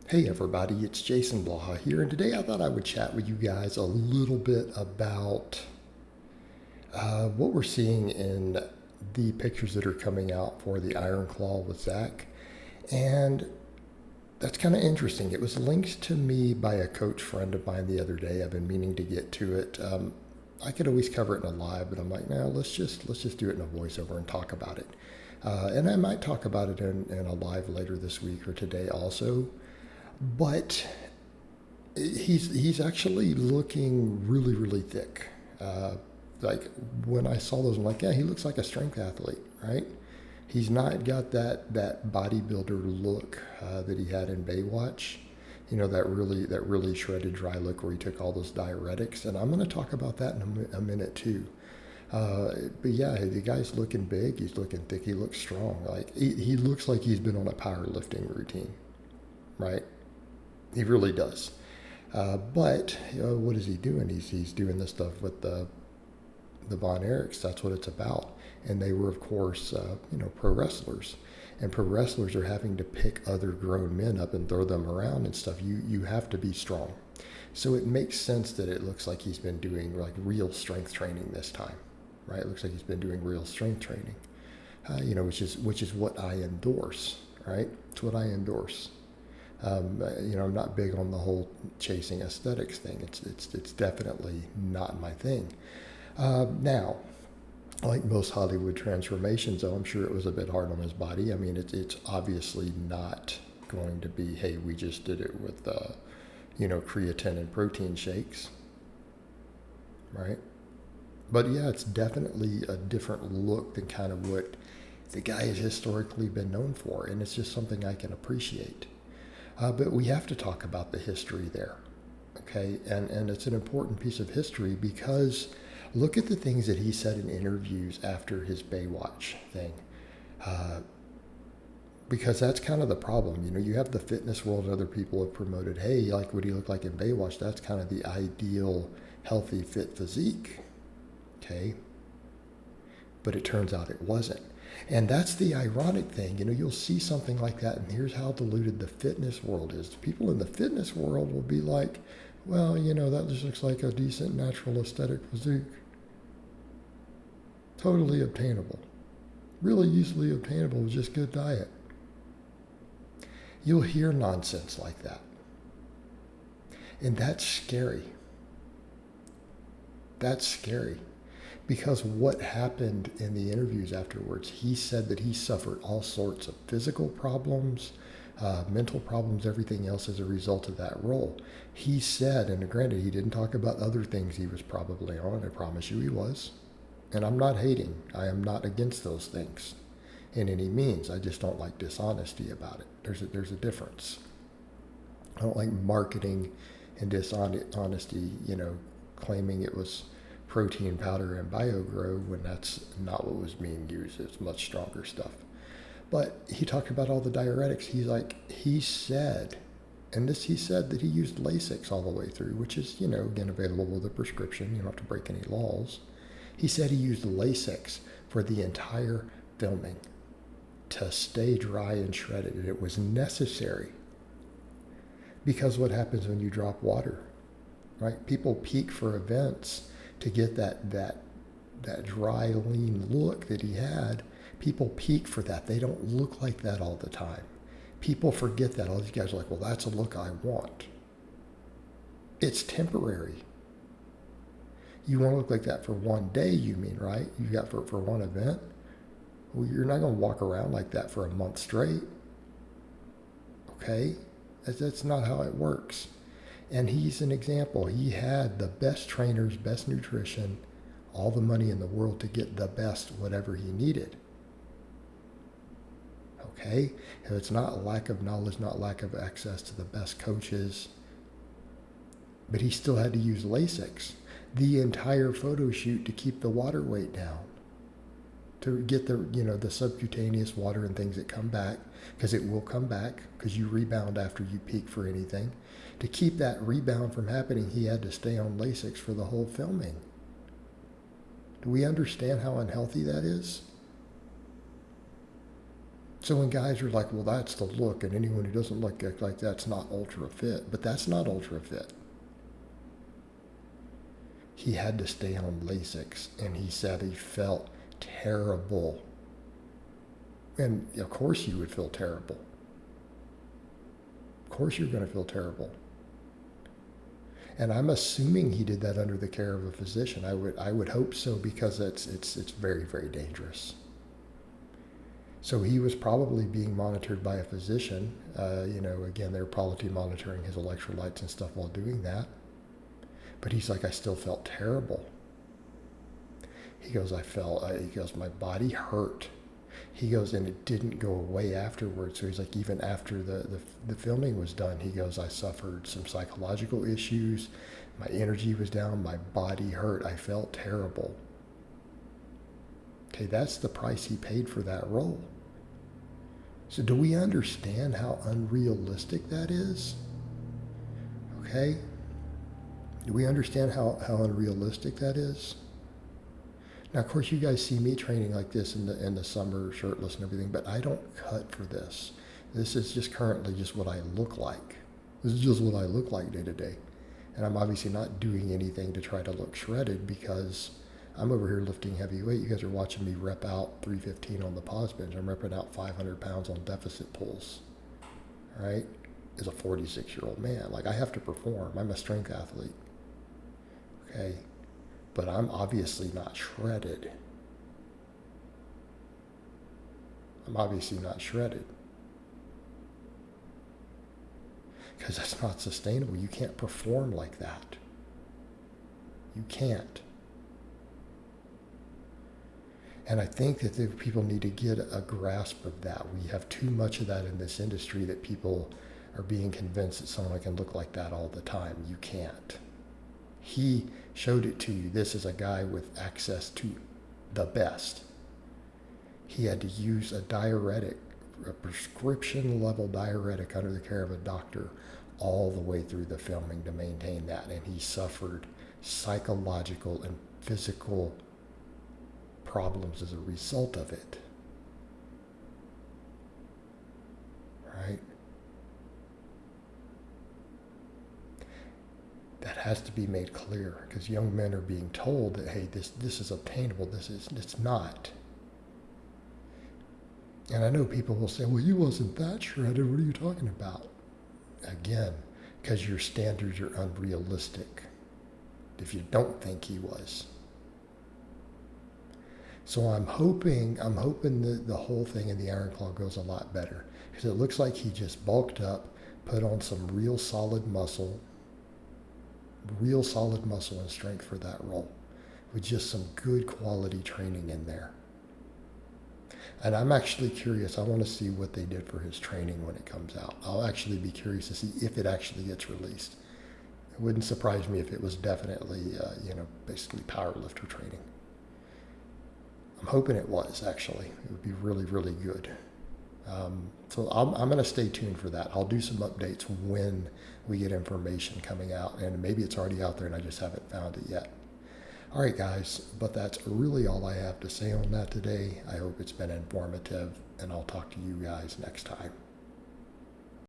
Hey everybody, it's Jason Blaha here, and today I thought I would chat with you guys a little bit about what we're seeing in the pictures that are coming out for the Iron Claw with Zach. And that's kind of interesting. It was linked to me by a coach friend of mine the other day. I've been meaning to get to it. I could always cover it in a live, but I'm like, no, let's just do it in a voiceover and talk about it. And I might talk about it in a live later this week or today also. But he's actually looking really thick. Like when I saw those, I'm like, yeah, he looks like a strength athlete, right? He's not got that bodybuilder look that he had in Baywatch. You know, that really shredded dry look where he took all those diuretics, and I'm going to talk about that in a minute too. But yeah, the guy's looking big. He's looking thick. He looks strong. Like he looks like he's been on a powerlifting routine, right? He really does. But what is he doing? He's doing this stuff with the Von Erichs. That's what it's about. And they were, of course, pro wrestlers. And pro wrestlers are having to pick other grown men up and throw them around and stuff. You have to be strong. So it makes sense that it looks like he's been doing like real strength training this time, right? It looks like he's been doing real strength training, which is what I endorse, right? It's what I endorse. I'm not big on the whole chasing aesthetics thing. It's definitely not my thing. Now, like most Hollywood transformations, though, I'm sure it was a bit hard on his body. I mean, it's obviously not going to be, hey, we just did it with, creatine and protein shakes, right? But yeah, it's definitely a different look than kind of what the guy has historically been known for, and it's just something I can appreciate. But we have to talk about the history there, okay? And it's an important piece of history because look at the things that he said in interviews after his Baywatch thing. Because that's kind of the problem. You know, you have the fitness world and other people have promoted, hey, like what he looked like in Baywatch, that's kind of the ideal healthy, fit physique, okay? But it turns out it wasn't. And that's the ironic thing. You know, you'll see something like that, and here's how diluted the fitness world is. People in the fitness world will be like, well, that just looks like a decent natural aesthetic physique. Totally obtainable. Really easily obtainable with just good diet. You'll hear nonsense like that. And that's scary. That's scary. Because what happened in the interviews afterwards, he said that he suffered all sorts of physical problems, mental problems, everything else as a result of that role. He said, and granted, he didn't talk about other things he was probably on, I promise you he was. And I'm not hating. I am not against those things in any means. I just don't like dishonesty about it. There's a difference. I don't like marketing and dishonesty, claiming it was protein powder and BioGrow when that's not what was being used. It's much stronger stuff. But he talked about all the diuretics. He said that he used Lasix all the way through, which is, again, available with a prescription. You don't have to break any laws. He said he used Lasix for the entire filming to stay dry and shredded. And it was necessary because what happens when you drop water, right? People peak for events to get that dry, lean look that he had. People peak for that. They don't look like that all the time. People forget that. All these guys are like, well, that's a look I want. It's temporary. You want to look like that for one day, you mean, right? You got for one event? Well, you're not going to walk around like that for a month straight. Okay? That's not how it works. And he's an example. He had the best trainers, best nutrition, all the money in the world to get the best whatever he needed. Okay? And it's not lack of knowledge, not lack of access to the best coaches. But he still had to use Lasix the entire photo shoot to keep the water weight down. To get the subcutaneous water and things that come back, because it will come back, because you rebound after you peak for anything. To keep that rebound from happening, he had to stay on Lasix for the whole filming. Do we understand how unhealthy that is? So when guys are like, well, that's the look, and anyone who doesn't look like that's not ultra fit, but that's not ultra fit. He had to stay on Lasix, and he said he felt terrible. And of course you would feel terrible. Of course you're going to feel terrible. And I'm assuming he did that under the care of a physician. I would hope so, because it's very, very dangerous. So he was probably being monitored by a physician. Again, they're probably monitoring his electrolytes and stuff while doing that. But he's like, I still felt terrible. He goes, my body hurt. He goes, and it didn't go away afterwards. So he's like, even after the filming was done, he goes, I suffered some psychological issues. My energy was down. My body hurt. I felt terrible. Okay, that's the price he paid for that role. So do we understand how unrealistic that is? Okay? Do we understand how unrealistic that is? Now, of course, you guys see me training like this in the summer, shirtless and everything, but I don't cut for this. This is just currently just what I look like. This is just what I look like day to day. And I'm obviously not doing anything to try to look shredded, because I'm over here lifting heavy weight. You guys are watching me rep out 315 on the pause bench. I'm repping out 500 pounds on deficit pulls. All right? As a 46-year-old man, like, I have to perform. I'm a strength athlete. Okay? But I'm obviously not shredded. I'm obviously not shredded. Because that's not sustainable. You can't perform like that. You can't. And I think that people need to get a grasp of that. We have too much of that in this industry, that people are being convinced that someone can look like that all the time. You can't. He showed it to you. This is a guy with access to the best. He had to use a diuretic, a prescription level diuretic under the care of a doctor all the way through the filming to maintain that. And he suffered psychological and physical problems as a result of it. Right? That has to be made clear, because young men are being told that, hey, this is obtainable. It's not. And I know people will say, well, he wasn't that shredded. What are you talking about? Again, because your standards are unrealistic. If you don't think he was. So I'm hoping that the whole thing in the Iron Claw goes a lot better, because it looks like he just bulked up, put on some real solid muscle and strength for that role, with just some good quality training in there. And I'm actually curious. I want to see what they did for his training when it comes out. I'll actually be curious to see if it actually gets released. It wouldn't surprise me if it was definitely, basically powerlifter training. I'm hoping it was, actually. It would be really, really good. So I'm going to stay tuned for that. I'll do some updates when we get information coming out, and maybe it's already out there and I just haven't found it yet. All right, guys, but that's really all I have to say on that today. I hope it's been informative, and I'll talk to you guys next time.